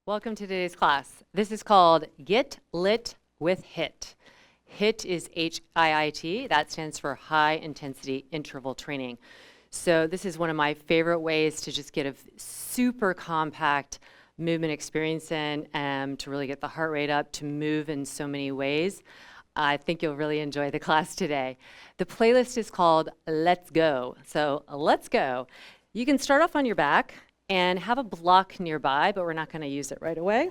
Welcome to today's class. This is called Get Lit with HIIT. HIIT is H-I-I-T. That stands for High Intensity Interval Training. So this is one of my favorite ways to just get a super compact movement experience in and to really get the heart rate up, to move in so many ways. I think you'll really enjoy the class today. The playlist is called Let's Go. So let's go. You can start off on your back and have a block nearby, but we're not going to use it right away.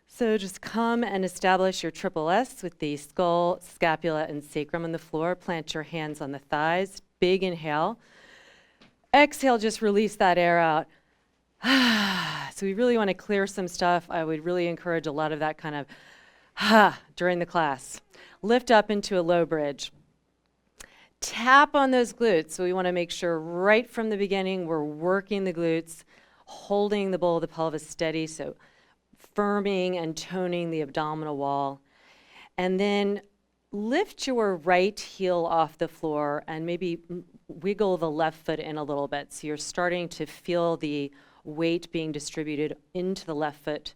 So just come and establish your triple S with the skull, scapula, and sacrum on the floor. Plant your hands on the thighs. Big inhale. Exhale, just release that air out. So we really want to clear some stuff. I would really encourage a lot of that kind of during the class. Lift up into a low bridge. Tap on those glutes. So we want to make sure right from the beginning we're working the glutes, holding the bowl of the pelvis steady, so firming and toning the abdominal wall. And then lift your right heel off the floor and maybe wiggle the left foot in a little bit. So you're starting to feel the weight being distributed into the left foot.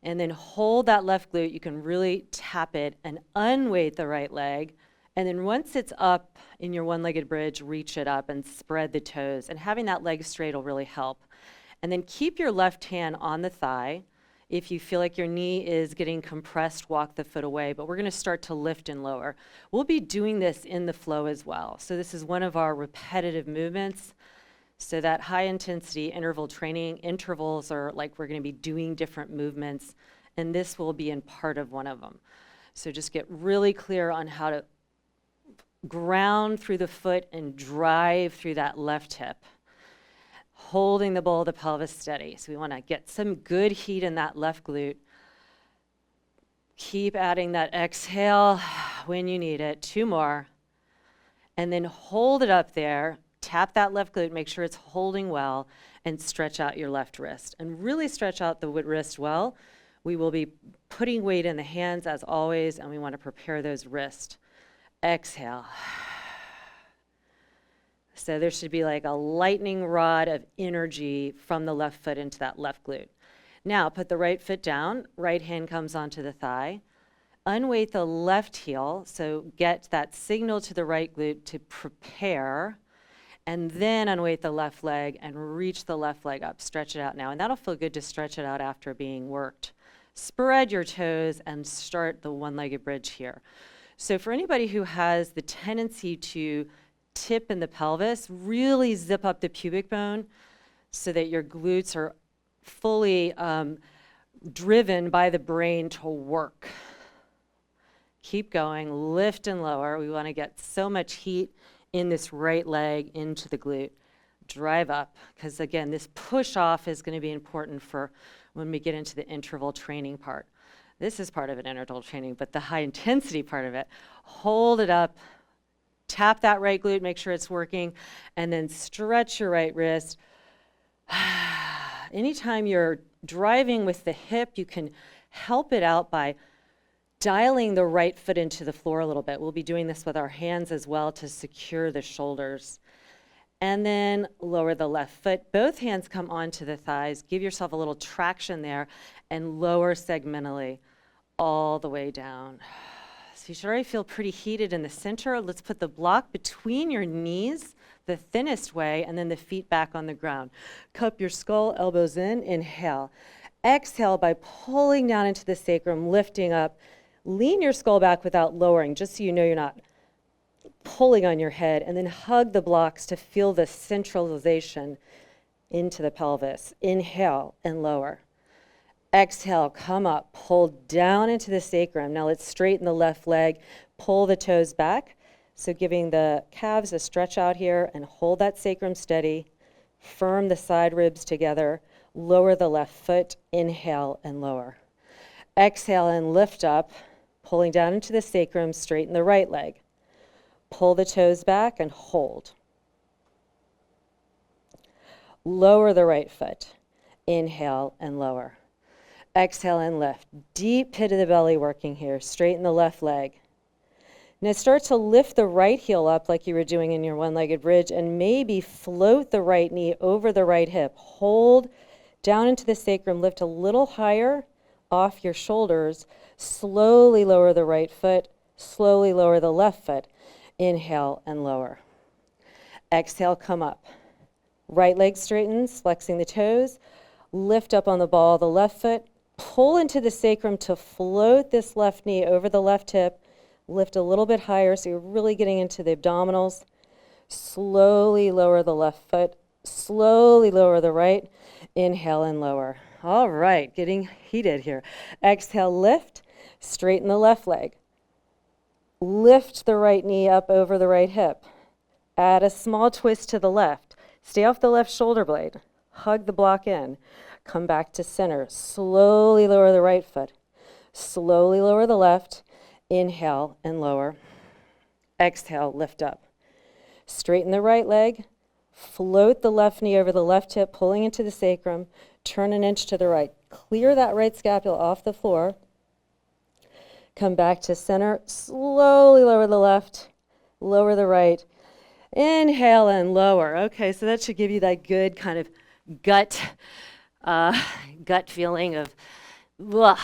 And then hold that left glute. You can really tap it and unweight the right leg. And then once it's up in your one-legged bridge, reach it up and spread the toes. And having that leg straight will really help. And then keep your left hand on the thigh. If you feel like your knee is getting compressed, walk the foot away. But we're going to start to lift and lower. We'll be doing this in the flow as well. So this is one of our repetitive movements. So that high-intensity interval training, intervals are like we're going to be doing different movements. And this will be in part of one of them. So just get really clear on how to ground through the foot and drive through that left hip, holding the bowl of the pelvis steady. So we want to get some good heat in that left glute. Keep adding that exhale when you need it. 2 more. And then hold it up there. Tap that left glute, make sure it's holding well, and stretch out your left wrist. And really stretch out the wrist well. We will be putting weight in the hands as always, and we want to prepare those wrists. Exhale. So there should be like a lightning rod of energy from the left foot into that left glute. Now put the right foot down, right hand comes onto the thigh. Unweight the left heel, so get that signal to the right glute to prepare, and then unweight the left leg and reach the left leg up. Stretch it out now, and that'll feel good to stretch it out after being worked. Spread your toes and start the one-legged bridge here. So for anybody who has the tendency to tip in the pelvis, really zip up the pubic bone so that your glutes are fully driven by the brain to work. Keep going, lift and lower. We want to get so much heat in this right leg into the glute. Drive up, because again, this push off is going to be important for when we get into the interval training part. This is part of an interval training, but the high intensity part of it, hold it up, tap that right glute, make sure it's working, and then stretch your right wrist. Anytime you're driving with the hip, you can help it out by dialing the right foot into the floor a little bit. We'll be doing this with our hands as well to secure the shoulders. And then lower the left foot. Both hands come onto the thighs. Give yourself a little traction there and lower segmentally all the way down. So you should already feel pretty heated in the center. Let's put the block between your knees, the thinnest way, and then the feet back on the ground. Cup your skull, elbows in, inhale. Exhale by pulling down into the sacrum, lifting up. Lean your skull back without lowering, just so you know you're not pulling on your head, and then hug the blocks to feel the centralization into the pelvis. Inhale and lower. Exhale, come up, pull down into the sacrum. Now let's straighten the left leg, pull the toes back. So giving the calves a stretch out here and hold that sacrum steady. Firm the side ribs together. Lower the left foot, inhale and lower. Exhale and lift up, pulling down into the sacrum, straighten the right leg. Pull the toes back and hold. Lower the right foot. Inhale and lower. Exhale and lift. Deep pit of the belly working here. Straighten the left leg. Now start to lift the right heel up like you were doing in your one-legged bridge and maybe float the right knee over the right hip. Hold down into the sacrum, lift a little higher off your shoulders, slowly lower the right foot, slowly lower the left foot. Inhale and lower. Exhale, come up. Right leg straightens, flexing the toes. Lift up on the ball of the left foot. Pull into the sacrum to float this left knee over the left hip. Lift a little bit higher so you're really getting into the abdominals. Slowly lower the left foot. Slowly lower the right. Inhale and lower. All right, getting heated here. Exhale, lift. Straighten the left leg. Lift the right knee up over the right hip. Add a small twist to the left. Stay off the left shoulder blade. Hug the block in. Come back to center. Slowly lower the right foot. Slowly lower the left. Inhale and lower. Exhale, lift up. Straighten the right leg. Float the left knee over the left hip, pulling into the sacrum. Turn an inch to the right. Clear that right scapula off the floor. Come back to center. Slowly lower the left. Lower the right. Inhale and lower. Okay, so that should give you that good kind of gut feeling of, ugh,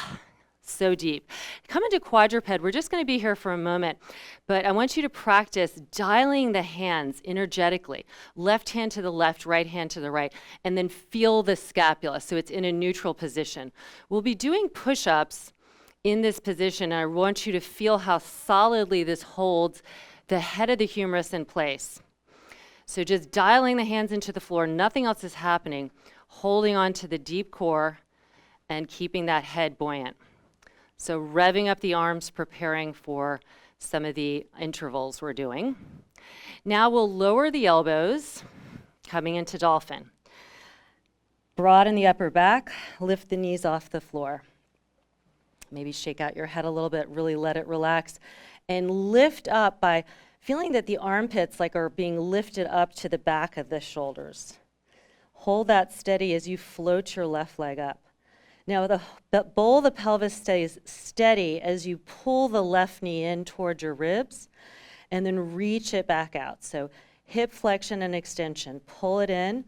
so deep. Come into quadruped. We're just going to be here for a moment, but I want you to practice dialing the hands energetically. Left hand to the left, right hand to the right, and then feel the scapula so it's in a neutral position. We'll be doing push-ups in this position, and I want you to feel how solidly this holds the head of the humerus in place. So just dialing the hands into the floor, nothing else is happening, holding on to the deep core and keeping that head buoyant. So revving up the arms, preparing for some of the intervals we're doing. Now we'll lower the elbows, coming into dolphin. Broaden the upper back, lift the knees off the floor. Maybe shake out your head a little bit, really let it relax. And lift up by feeling that the armpits are being lifted up to the back of the shoulders. Hold that steady as you float your left leg up. Now the bowl of the pelvis stays steady as you pull the left knee in toward your ribs and then reach it back out. So hip flexion and extension. Pull it in,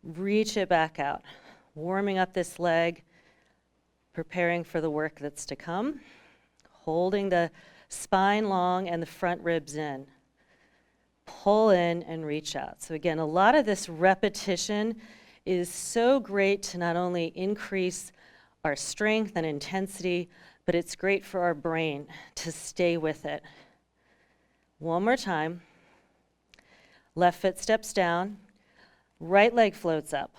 reach it back out. Warming up this leg, preparing for the work that's to come. Holding the spine long and the front ribs in. Pull in and reach out. So again, a lot of this repetition is so great to not only increase our strength and intensity, but it's great for our brain to stay with it. One more time. Left foot steps down. Right leg floats up.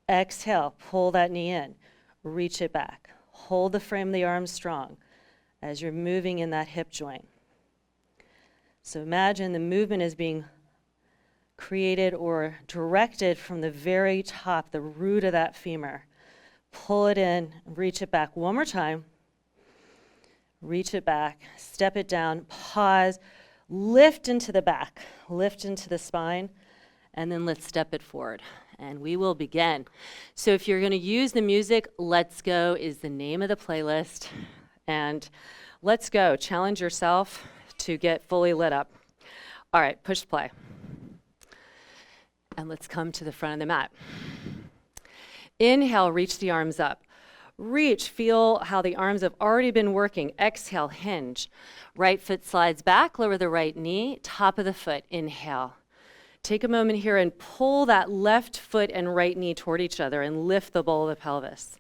Exhale, pull that knee in. Reach it back. Hold the frame of the arms strong as you're moving in that hip joint. So imagine the movement is being created or directed from the very top, the root of that femur. Pull it in, reach it back. One more time. Reach it back, step it down, pause, lift into the back, lift into the spine, and then let's step it forward. And we will begin. So if you're going to use the music, Let's Go is the name of the playlist. And let's go. Challenge yourself to get fully lit up. All right, push play. And let's come to the front of the mat. Inhale, reach the arms up. Reach, feel how the arms have already been working. Exhale, hinge. Right foot slides back, lower the right knee, top of the foot, inhale. Take a moment here and pull that left foot and right knee toward each other and lift the bowl of the pelvis.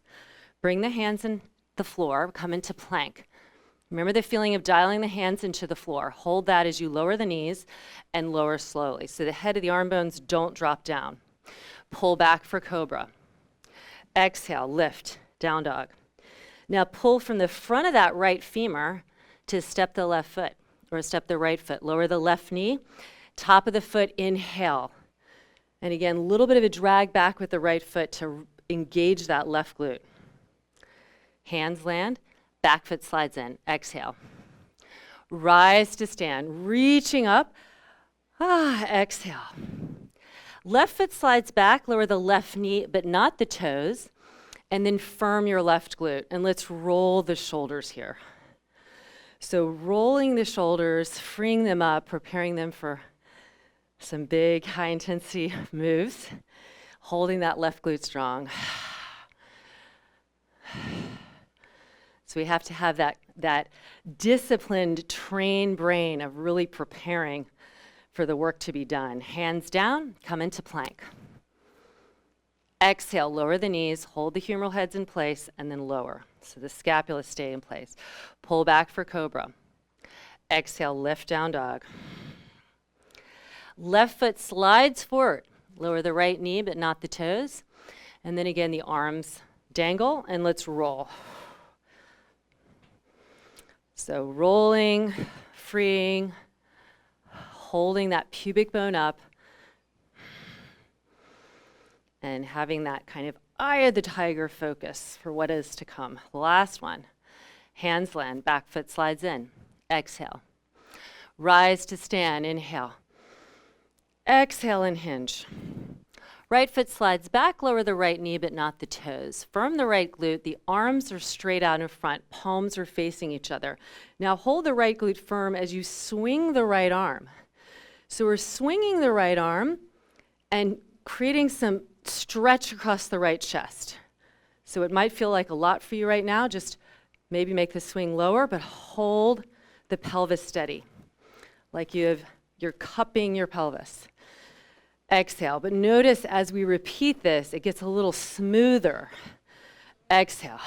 Bring the hands in the floor, come into plank. Remember the feeling of dialing the hands into the floor. Hold that as you lower the knees and lower slowly. So the head of the arm bones don't drop down. Pull back for cobra. Exhale, lift, down dog. Now pull from the front of that right femur to step the left foot or step the right foot. Lower the left knee, top of the foot, inhale. And again, a little bit of a drag back with the right foot to engage that left glute. Hands land, back foot slides in, exhale. Rise to stand, reaching up, exhale. Left foot slides back, lower the left knee, but not the toes, and then firm your left glute. And let's roll the shoulders here. So rolling the shoulders, freeing them up, preparing them for some big high intensity moves, holding that left glute strong. So we have to have that disciplined, trained brain of really preparing for the work to be done. Hands down, come into plank. Exhale, lower the knees, hold the humeral heads in place, and then lower. So the scapula stay in place. Pull back for cobra. Exhale, lift down dog. Left foot slides forward. Lower the right knee, but not the toes. And then again, the arms dangle, and let's roll. So rolling, freeing, holding that pubic bone up, and having that kind of eye of the tiger focus for what is to come. Last one. Hands land, back foot slides in. Exhale. Rise to stand, inhale. Exhale and hinge. Right foot slides back, lower the right knee, but not the toes. Firm the right glute. The arms are straight out in front. Palms are facing each other. Now hold the right glute firm as you swing the right arm. So we're swinging the right arm and creating some stretch across the right chest. So it might feel like a lot for you right now. Just maybe make the swing lower, but hold the pelvis steady, like you're cupping your pelvis. Exhale, but notice as we repeat this, it gets a little smoother. Exhale.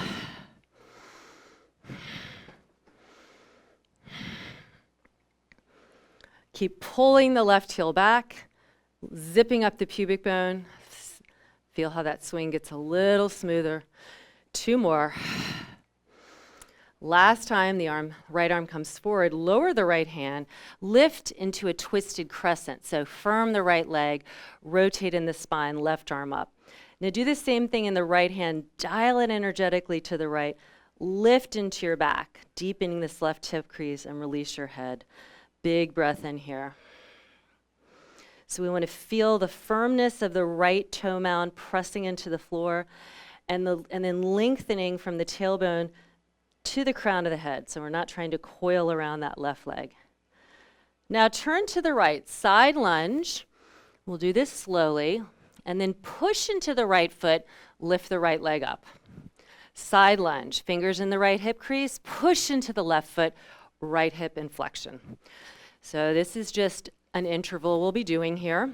Keep pulling the left heel back, zipping up the pubic bone. Feel how that swing gets a little smoother. 2 more. Last time, the right arm comes forward, lower the right hand, lift into a twisted crescent. So firm the right leg, rotate in the spine, left arm up. Now do the same thing in the right hand, dial it energetically to the right, lift into your back, deepening this left hip crease and release your head. Big breath in here. So we want to feel the firmness of the right toe mound pressing into the floor and then lengthening from the tailbone to the crown of the head. So we're not trying to coil around that left leg. Now turn to the right, side lunge. We'll do this slowly, and then push into the right foot, lift the right leg up. Side lunge, fingers in the right hip crease, push into the left foot, right hip inflection. So this is just an interval we'll be doing here,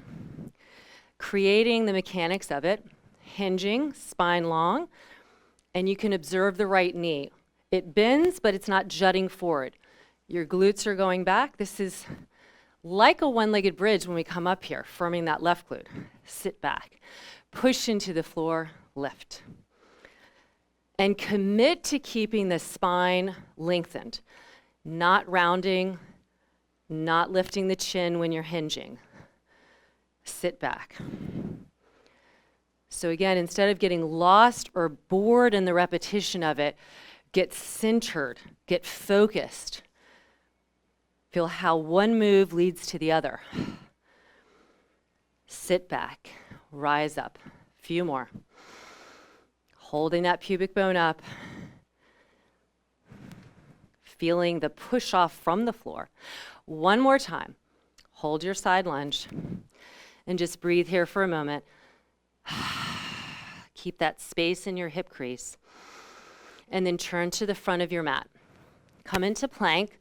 creating the mechanics of it, hinging, spine long, and you can observe the right knee. It bends, but it's not jutting forward. Your glutes are going back. This is like a one-legged bridge when we come up here, firming that left glute. Sit back, push into the floor, lift. And commit to keeping the spine lengthened, not rounding, not lifting the chin when you're hinging. Sit back. So again, instead of getting lost or bored in the repetition of it, get centered, get focused. Feel how one move leads to the other. Sit back, rise up. Few more. Holding that pubic bone up. Feeling the push off from the floor. One more time. Hold your side lunge and just breathe here for a moment. Keep that space in your hip crease. And then turn to the front of your mat. Come into plank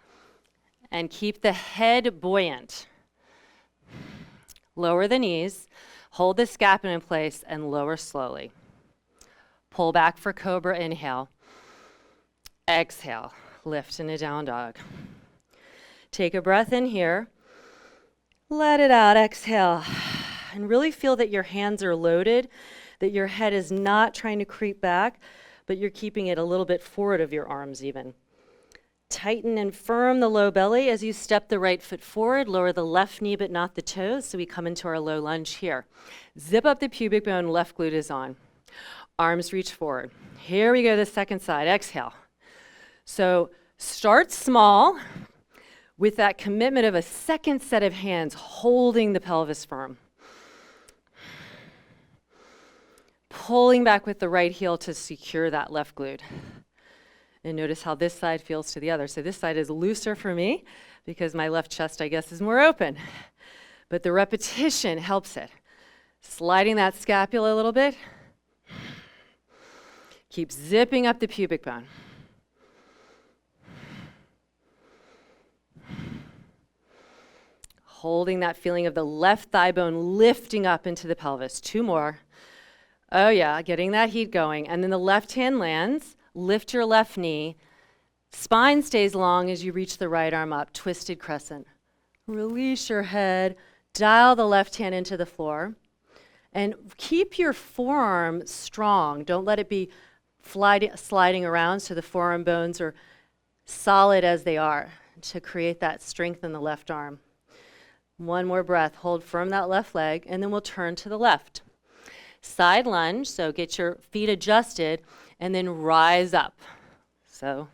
and keep the head buoyant. Lower the knees, hold the scapula in place, and lower slowly. Pull back for cobra, inhale. Exhale, lift in a down dog. Take a breath in here. Let it out, exhale. And really feel that your hands are loaded, that your head is not trying to creep back, but you're keeping it a little bit forward of your arms even. Tighten and firm the low belly as you step the right foot forward. Lower the left knee, but not the toes. So we come into our low lunge here. Zip up the pubic bone, left glute is on. Arms reach forward. Here we go, the second side. Exhale. So start small with that commitment of a second set of hands holding the pelvis firm. Pulling back with the right heel to secure that left glute. And notice how this side feels to the other. So this side is looser for me because my left chest, I guess, is more open. But the repetition helps it. Sliding that scapula a little bit. Keep zipping up the pubic bone. Holding that feeling of the left thigh bone lifting up into the pelvis. 2 more. Oh yeah, getting that heat going. And then the left hand lands, lift your left knee. Spine stays long as you reach the right arm up, twisted crescent. Release your head, dial the left hand into the floor, and keep your forearm strong. Don't let it be sliding around so the forearm bones are solid as they are to create that strength in the left arm. 1 more breath, hold firm that left leg, and then we'll turn to the left. Side lunge, so get your feet adjusted, and then rise up. So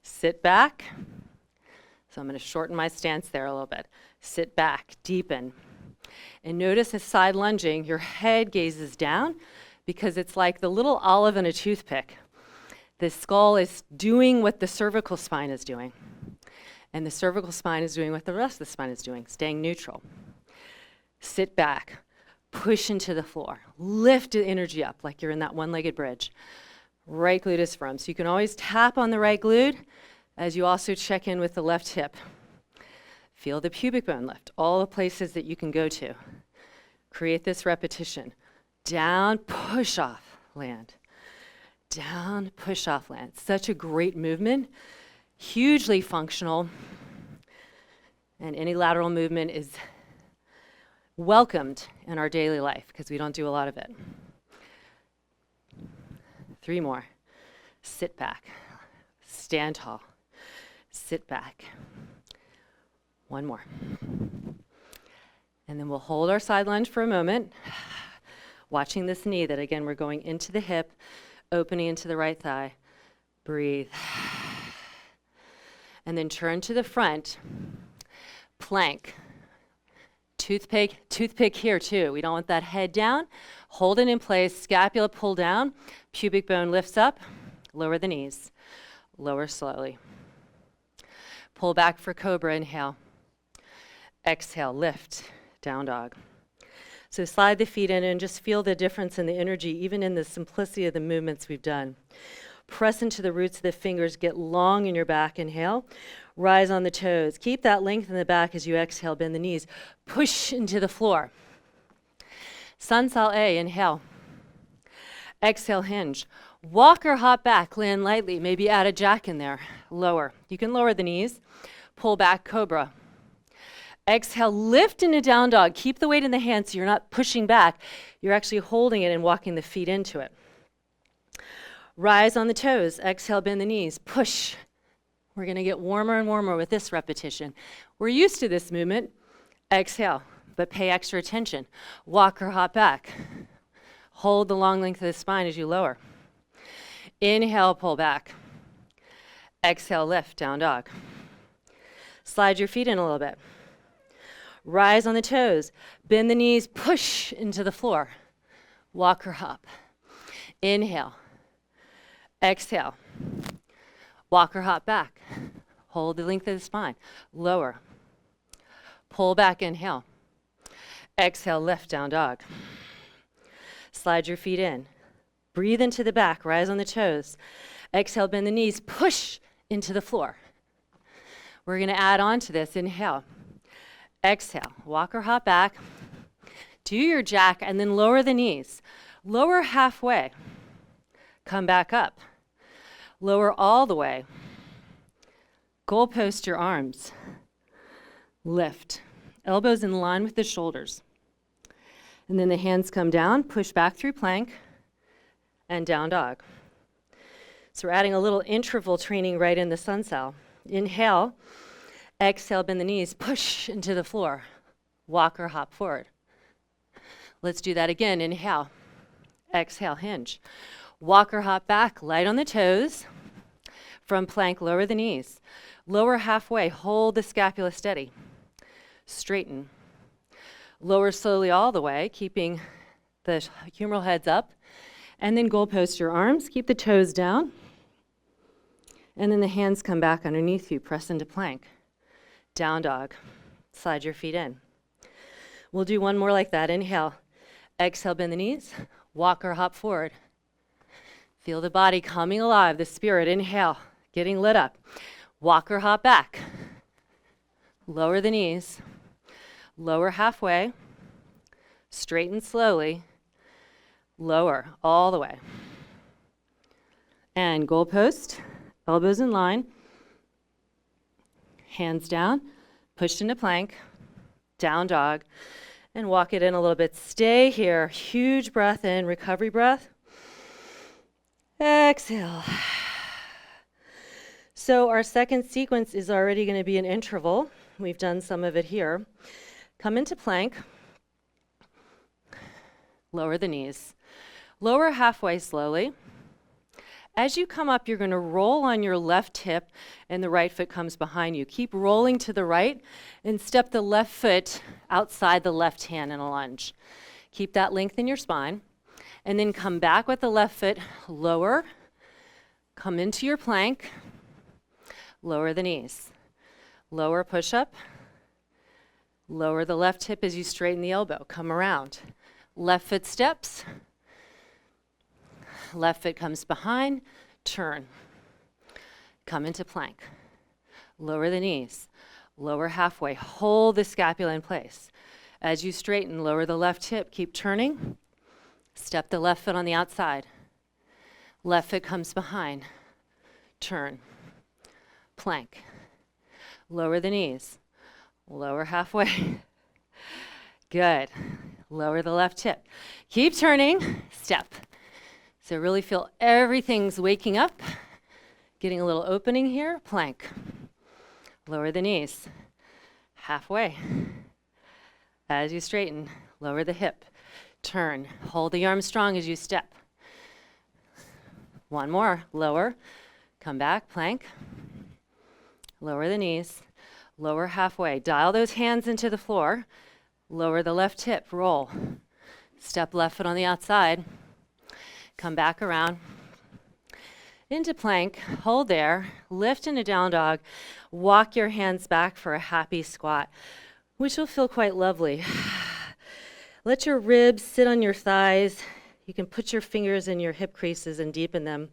sit back. So I'm going to shorten my stance there a little bit. Sit back, deepen. And notice as side lunging, your head gazes down because it's like the little olive in a toothpick. The skull is doing what the cervical spine is doing. And the cervical spine is doing what the rest of the spine is doing, staying neutral. Sit back, push into the floor. Lift the energy up like you're in that one-legged bridge. Right glute is firm. So you can always tap on the right glute as you also check in with the left hip. Feel the pubic bone lift, all the places that you can go to. Create this repetition. Down, push off, land. Down, push off, land. Such a great movement, hugely functional, and any lateral movement is welcomed in our daily life because we don't do a lot of it. 3 more. Sit back, stand tall. Sit back. 1 more. And then we'll hold our side lunge for a moment, watching this knee that again we're going into the hip, opening into the right thigh. Breathe. And then turn to the front. Plank. Toothpick here too. We don't want that head down. Hold it in place, scapula pull down, pubic bone lifts up, lower the knees. Lower slowly. Pull back for cobra, inhale. Exhale, lift, down dog. So slide the feet in and just feel the difference in the energy, even in the simplicity of the movements we've done. Press into the roots of the fingers, get long in your back, inhale. Rise on the toes. Keep that length in the back as you exhale, bend the knees. Push into the floor. Sun Sal A, inhale. Exhale, hinge. Walk or hop back, land lightly, maybe add a jack in there, lower. You can lower the knees, pull back, cobra. Exhale, lift into down dog. Keep the weight in the hands so you're not pushing back. You're actually holding it and walking the feet into it. Rise on the toes, exhale, bend the knees, push. We're gonna get warmer and warmer with this repetition. We're used to this movement. Exhale, but pay extra attention. Walk or hop back. Hold the long length of the spine as you lower. Inhale, pull back. Exhale, lift, down dog. Slide your feet in a little bit. Rise on the toes. Bend the knees, push into the floor. Walk or hop. Inhale. Exhale. Walk or hop back. Hold the length of the spine. Lower. Pull back, inhale. Exhale, lift, down dog. Slide your feet in. Breathe into the back, rise on the toes. Exhale, bend the knees, push into the floor. We're gonna add on to this, inhale. Exhale, walk or hop back. Do your jack and then lower the knees. Lower halfway. Come back up. Lower all the way. Goalpost your arms. Lift. Elbows in line with the shoulders. And then the hands come down, push back through plank, and down dog. So we're adding a little interval training right in the sun cell. Inhale, exhale, bend the knees, push into the floor. Walk or hop forward. Let's do that again. Inhale, exhale, hinge. Walk or hop back, light on the toes. From plank, lower the knees. Lower halfway, hold the scapula steady. Straighten. Lower slowly all the way, keeping the humeral heads up. And then goalpost your arms, keep the toes down. And then the hands come back underneath you, press into plank. Down dog, slide your feet in. We'll do one more like that. Inhale, exhale, bend the knees, walk or hop forward. Feel the body coming alive, the spirit. Inhale, getting lit up. Walk or hop back. Lower the knees. Lower halfway, straighten slowly, lower all the way. And goalpost, elbows in line, hands down, pushed into plank, down dog, and walk it in a little bit. Stay here, huge breath in, recovery breath. Exhale. So our second sequence is already going to be an interval. We've done some of it here. Come into plank, lower the knees, lower halfway slowly. As you come up, you're going to roll on your left hip and the right foot comes behind you. Keep rolling to the right and step the left foot outside the left hand in a lunge. Keep that length in your spine. And then come back with the left foot, lower, come into your plank, lower the knees. Lower push-up, lower the left hip as you straighten the elbow. Come around. Left foot steps. Left foot comes behind, turn. Come into plank. Lower the knees. Lower halfway. Hold the scapula in place. As you straighten, lower the left hip. Keep turning. Step the left foot on the outside. Left foot comes behind. Turn. Plank. Lower the knees. Lower halfway. Good. Lower the left hip. Keep turning. Step. So really feel everything's waking up. Getting a little opening here. Plank. Lower the knees. Halfway. As you straighten, lower the hip. Turn. Hold the arm strong as you step. One more. Lower. Come back. Plank. Lower the knees. Lower halfway. Dial those hands into the floor. Lower the left hip. Roll. Step left foot on the outside. Come back around. Into plank. Hold there. Lift into down dog. Walk your hands back for a happy squat, which will feel quite lovely. Let your ribs sit on your thighs. You can put your fingers in your hip creases and deepen them.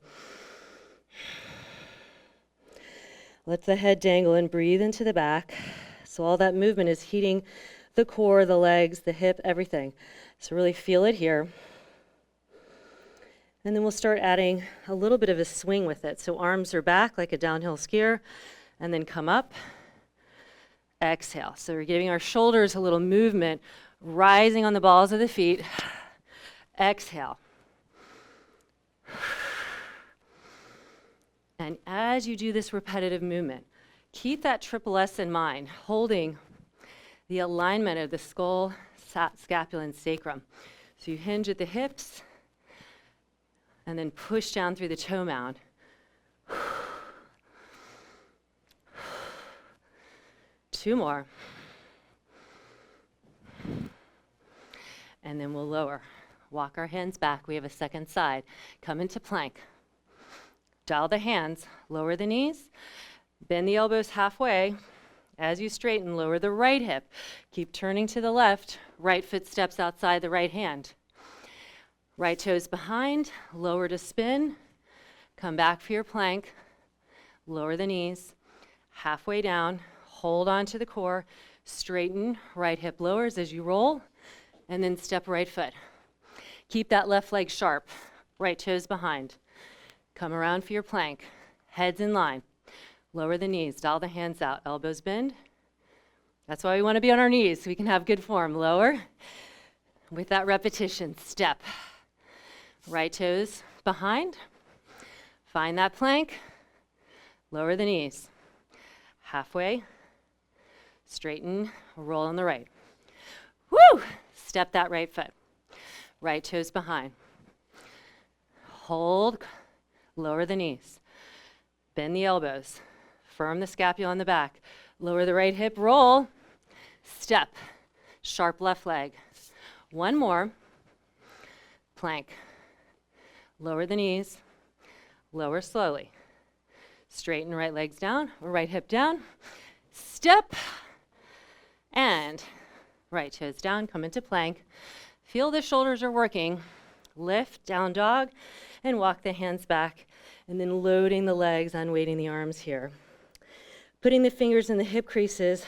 Let the head dangle and breathe into the back. So all that movement is heating the core, the legs, the hip, everything. So really feel it here. And then we'll start adding a little bit of a swing with it. So arms are back like a downhill skier, and then come up. Exhale. So we're giving our shoulders a little movement, rising on the balls of the feet. Exhale. And as you do this repetitive movement, keep that triple S in mind, holding the alignment of the skull, scapula, and sacrum. So you hinge at the hips, and then push down through the toe mound. Two more. And then we'll lower. Walk our hands back. We have a second side. Come into plank. Dial the hands, lower the knees, bend the elbows halfway. As you straighten, lower the right hip. Keep turning to the left. Right foot steps outside the right hand. Right toes behind, lower to spin. Come back for your plank. Lower the knees. Halfway down, hold on to the core. Straighten, right hip lowers as you roll, and then step right foot. Keep that left leg sharp. Right toes behind. Come around for your plank. Heads in line. Lower the knees. Dial the hands out. Elbows bend. That's why we want to be on our knees so we can have good form. Lower. With that repetition, step. Right toes behind. Find that plank. Lower the knees. Halfway. Straighten. Roll on the right. Woo! Step that right foot. Right toes behind. Hold. Lower the knees. Bend the elbows. Firm the scapula on the back. Lower the right hip. Roll. Step. Sharp left leg. One more. Plank. Lower the knees. Lower slowly. Straighten right legs down, or right hip down. Step. And right toes down. Come into plank. Feel the shoulders are working. Lift, down dog, and walk the hands back. And then loading the legs, unweighting the arms here. Putting the fingers in the hip creases.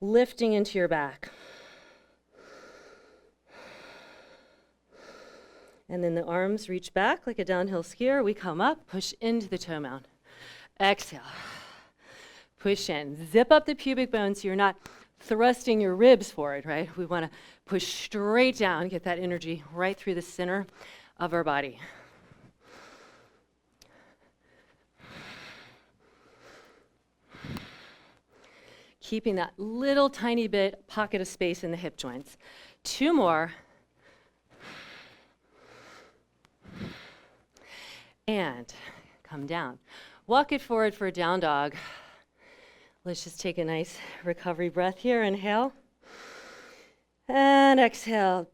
lifting into your back. And then the arms reach back like a downhill skier. We come up, push into the toe mound. Exhale. Push in. Zip up the pubic bone so you're not thrusting your ribs forward, right? We want to push straight down, get that energy right through the center of our body. Keeping that little tiny bit pocket of space in the hip joints. 2 more. And come down. Walk it forward for a down dog. Let's just take a nice recovery breath here. Inhale. And exhale.